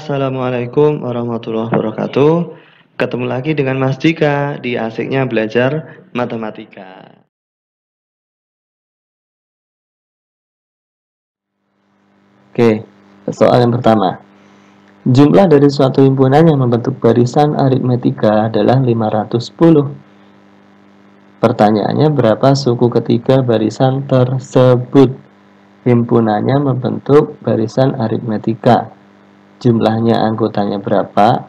Assalamualaikum warahmatullahi wabarakatuh. Ketemu lagi dengan Mas Dika di Asiknya Belajar Matematika. Oke, soal yang pertama. Jumlah dari suatu himpunan yang membentuk barisan aritmetika adalah 510. Pertanyaannya, berapa suku ketiga barisan tersebut? Himpunannya membentuk barisan aritmetika. Jumlahnya anggotanya berapa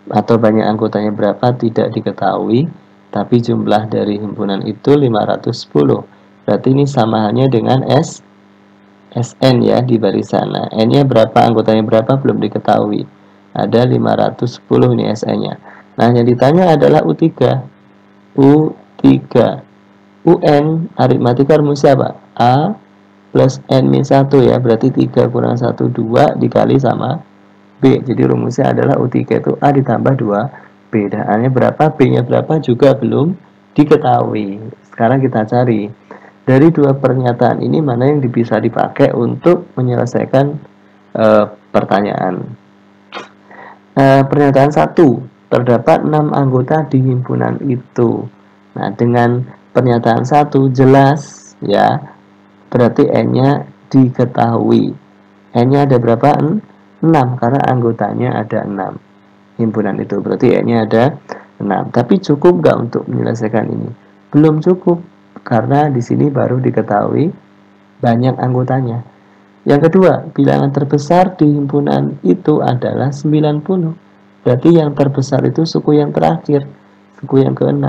atau banyak anggotanya berapa tidak diketahui, tapi jumlah dari himpunan itu 510. Berarti ini samaannya dengan SN ya di barisan. Nah, N-nya berapa, anggotanya berapa belum diketahui. Ada 510 ini SN-nya. Nah, yang ditanya adalah U3. U3. UN aritmatika rumusnya apa? A plus N-1 ya, berarti 3 kurang 1, 2 dikali sama B. Jadi rumusnya adalah U3 itu A ditambah 2B. A-nya berapa, B-nya berapa juga belum diketahui. Sekarang kita cari. Dari dua pernyataan ini mana yang bisa dipakai untuk menyelesaikan pertanyaan. Pernyataan 1, terdapat 6 anggota di himpunan itu. Nah, dengan pernyataan 1 jelas ya, berarti N-nya diketahui. N-nya ada berapa? 6, karena anggotanya ada 6 himpunan itu, berarti N-nya ada 6. Tapi cukup nggak untuk menyelesaikan ini? Belum cukup, karena di sini baru diketahui banyak anggotanya. Yang kedua, bilangan terbesar di himpunan itu adalah 90. Berarti yang terbesar itu suku yang terakhir, suku yang ke-6.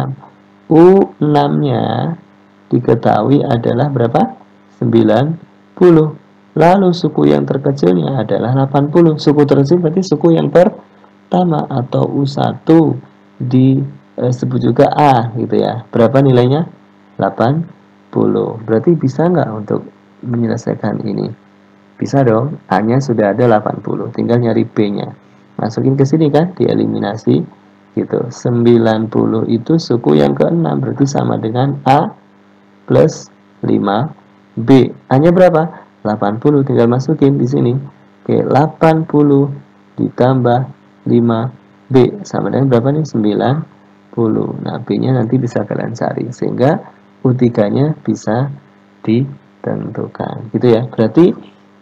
U6-nya diketahui adalah berapa? 90. Lalu suku yang terkecilnya adalah 80. Suku terkecil berarti suku yang pertama, atau U1 disebut juga A gitu ya. Berapa nilainya? 80. Berarti bisa nggak untuk menyelesaikan ini? Bisa dong, A-nya sudah ada 80, tinggal nyari B-nya. Masukin ke sini kan, dieliminasi gitu. 90 itu suku yang ke-6, berarti sama dengan A plus 5B. A-nya berapa? 80, tinggal masukin di sini. Oke, 80 ditambah 5B sama dengan berapa nih? 90. Nah, B-nya nanti bisa kalian cari, sehingga U3-nya bisa ditentukan. Gitu ya. Berarti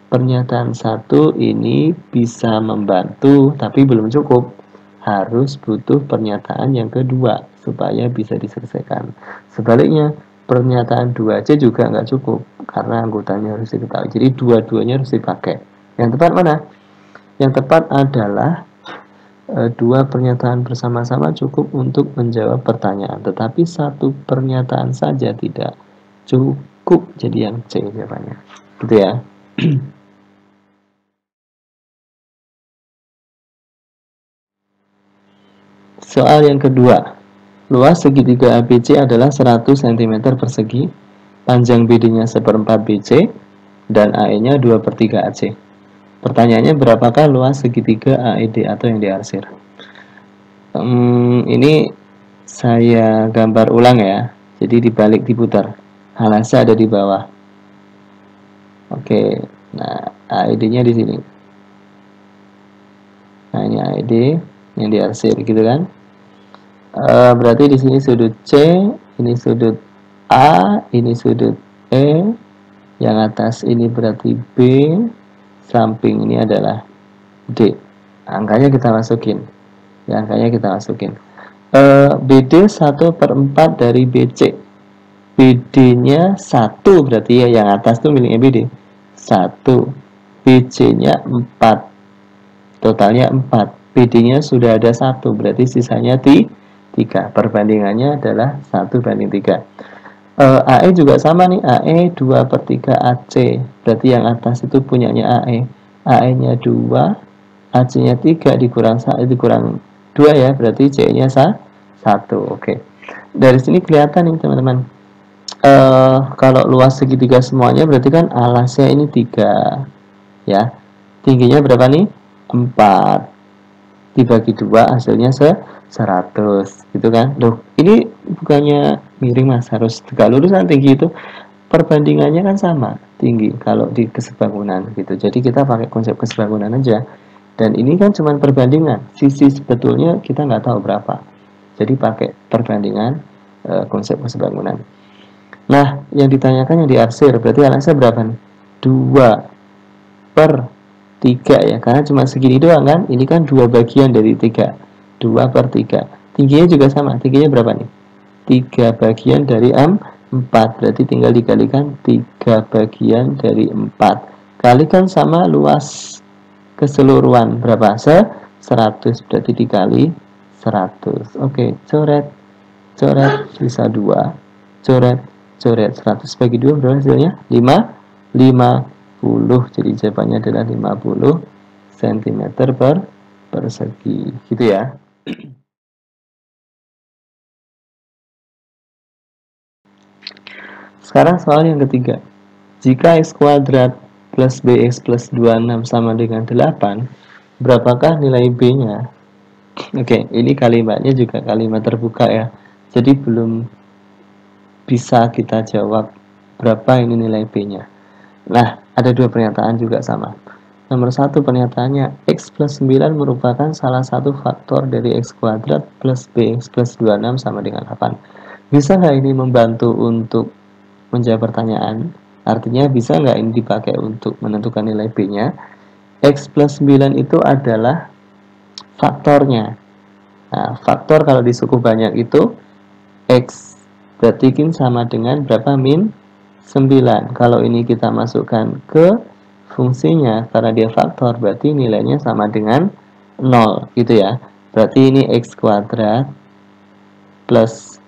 pernyataan 1 ini bisa membantu, tapi belum cukup. Harus butuh pernyataan yang kedua supaya bisa diselesaikan. Sebaliknya, pernyataan 2C juga nggak cukup, karena anggotanya harus diketahui. Jadi dua-duanya harus dipakai. Yang tepat mana? Yang tepat adalah dua pernyataan bersama-sama cukup untuk menjawab pertanyaan, tetapi satu pernyataan saja tidak cukup. Jadi yang C jawabannya. Gitu ya. Soal yang kedua. Luas segitiga ABC adalah 100 cm persegi, panjang BD-nya 1/4 BC, dan AE-nya 2/3 AC. Pertanyaannya, berapakah luas segitiga AED atau yang diarsir? Ini saya gambar ulang ya, jadi dibalik diputar. Halasnya ada di bawah. Oke, nah AED-nya di sini. Nah, ini AED yang diarsir gitu kan. Berarti di sini sudut C, ini sudut A, ini sudut E, yang atas ini berarti B, samping ini adalah D. Angkanya kita masukin. Ya, angkanya kita masukin. BD 1/4 dari BC. BD-nya 1 berarti ya, yang atas tuh miliknya BD 1. BC-nya 4. Totalnya 4. BD-nya sudah ada 1, berarti sisanya 3. Perbandingannya adalah 1:3. AE juga sama nih, AE 2/3 AC. Berarti yang atas itu punyanya AE. AE-nya 2, AC-nya 3 dikurang 2 ya, berarti C-nya 1. Oke. Dari sini kelihatan nih teman-teman. Kalau luas segitiga semuanya berarti kan alasnya ini 3 ya. Tingginya berapa nih? 4. Dibagi 2 hasilnya 100 gitu kan. Loh, ini bukannya miring Mas, harus tegak lurus kan tinggi itu. Perbandingannya kan sama tinggi kalau di kesebangunan gitu. Jadi kita pakai konsep kesebangunan aja. Dan ini kan cuma perbandingan, sisi sebetulnya kita nggak tahu berapa. Jadi pakai perbandingan konsep bangunan. Nah, yang ditanyakan yang diarsir, berarti LS-nya berapa nih? 2/3 ya, karena cuma segini doang kan. Ini kan 2 bagian dari 3. 2/3. Tingginya juga sama, tingginya berapa nih? 3 bagian dari 4, berarti tinggal dikalikan 3 bagian dari 4. Kalikan sama luas keseluruhan berapa? 100, berarti dikali 100. Oke, coret bisa 2, coret 100 bagi 2 berapa hasilnya? 50. Jadi jawabannya adalah 50 cm persegi, gitu ya. Sekarang soal yang ketiga. Jika x kuadrat plus bx plus 26 sama dengan 8, berapakah nilai b-nya? Oke, ini kalimatnya juga kalimat terbuka ya. Jadi belum bisa kita jawab berapa ini nilai b-nya. Nah, ada 2 pernyataan juga sama. Nomor 1 pernyataannya, x plus 9 merupakan salah satu faktor dari x kuadrat plus bx plus 26 sama dengan 8. Bisa nggak ini membantu untuk menjawab pertanyaan? Artinya bisa nggak ini dipakai untuk menentukan nilai b-nya? X plus 9 itu adalah faktornya. Nah, faktor kalau di suku banyak itu X berarti sama dengan berapa? Min 9. Kalau ini kita masukkan ke fungsinya, karena dia faktor, berarti nilainya sama dengan 0, gitu ya. Berarti ini X kuadrat plus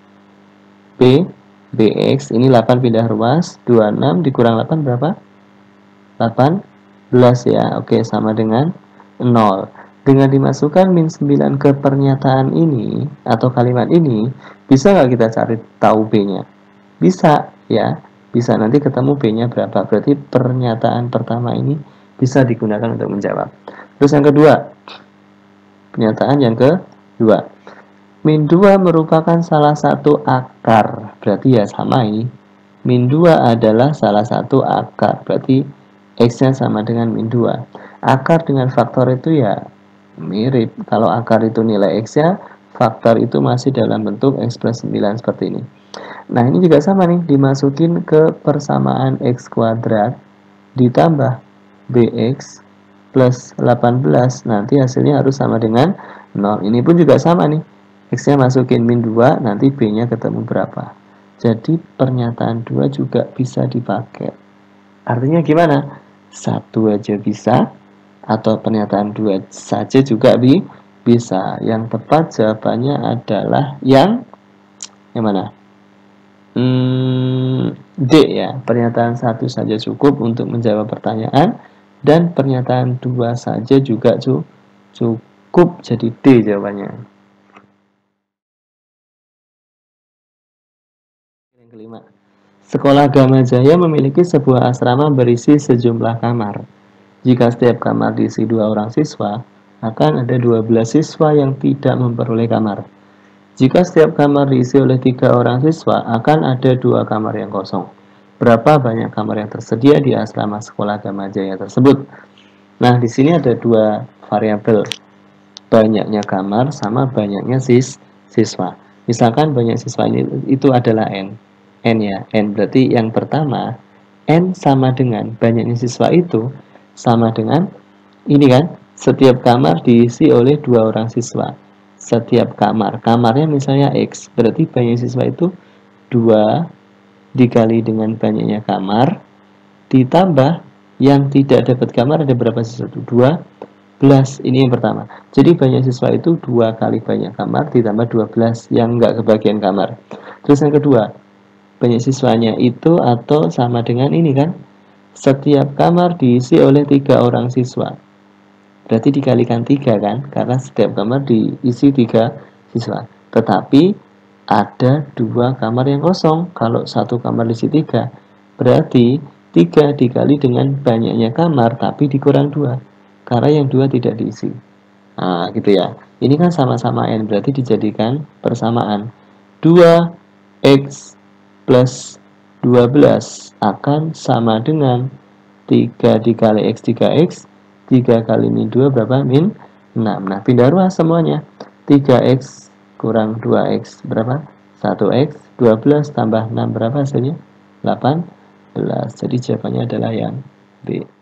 B BX, ini 8 pindah ruas, 26 dikurang 8 berapa? 18 ya, oke, sama dengan 0. Dengan dimasukkan min 9 ke pernyataan ini, atau kalimat ini, bisa nggak kita cari tahu B-nya? Bisa, ya. Bisa nanti ketemu B-nya berapa. Berarti pernyataan pertama ini bisa digunakan untuk menjawab. Terus yang kedua, pernyataan yang kedua. Min 2 merupakan salah satu akar, berarti ya sama ini. Min 2 adalah salah satu akar, berarti X-nya sama dengan min 2. Akar dengan faktor itu ya mirip. Kalau akar itu nilai X-nya, faktor itu masih dalam bentuk X plus 9 seperti ini. Nah, ini juga sama nih, dimasukin ke persamaan X kuadrat ditambah BX plus 18, nanti hasilnya harus sama dengan 0. Ini pun juga sama nih. X-nya masukin min 2, nanti B-nya ketemu berapa. Jadi pernyataan 2 juga bisa dipakai. Artinya gimana? 1 aja bisa, atau pernyataan 2 saja juga bisa. Yang tepat jawabannya adalah yang mana? D ya. Pernyataan 1 saja cukup untuk menjawab pertanyaan, dan pernyataan 2 saja juga cukup, jadi D jawabannya. Yang kelima, Sekolah Gama Jaya memiliki sebuah asrama berisi sejumlah kamar. Jika setiap kamar diisi 2 orang siswa, akan ada 12 siswa yang tidak memperoleh kamar. Jika setiap kamar diisi oleh 3 orang siswa, akan ada 2 kamar yang kosong. Berapa banyak kamar yang tersedia di asrama Sekolah Gama Jaya tersebut? Nah, di sini ada 2 variabel, banyaknya kamar sama banyaknya siswa. Misalkan banyak siswa ini itu adalah N ya, N berarti yang pertama, N sama dengan banyaknya siswa itu sama dengan ini kan, setiap kamar diisi oleh 2 orang siswa. Setiap kamarnya misalnya X, berarti banyak siswa itu 2 dikali dengan banyaknya kamar, ditambah yang tidak dapat kamar ada berapa siswa itu? 12, ini yang pertama. Jadi banyak siswa itu 2 kali banyak kamar ditambah 12 yang nggak kebagian kamar. Terus yang kedua, banyak siswanya itu atau sama dengan ini kan, setiap kamar diisi oleh 3 orang siswa, berarti dikalikan 3 kan, karena setiap kamar diisi 3 siswa. Tetapi ada 2 kamar yang kosong. Kalau 1 kamar diisi 3, berarti 3 dikali dengan banyaknya kamar tapi dikurang 2, karena yang 2 tidak diisi. Nah, gitu ya. Ini kan sama-sama N, berarti dijadikan persamaan. 2X plus 12 akan sama dengan 3 dikali X 3X 3 kali min 2 berapa? Min 6. Nah, pindah ruas semuanya. 3x kurang 2x berapa? 1x. 12 tambah 6 berapa hasilnya? 18. Jadi jawabannya adalah yang B.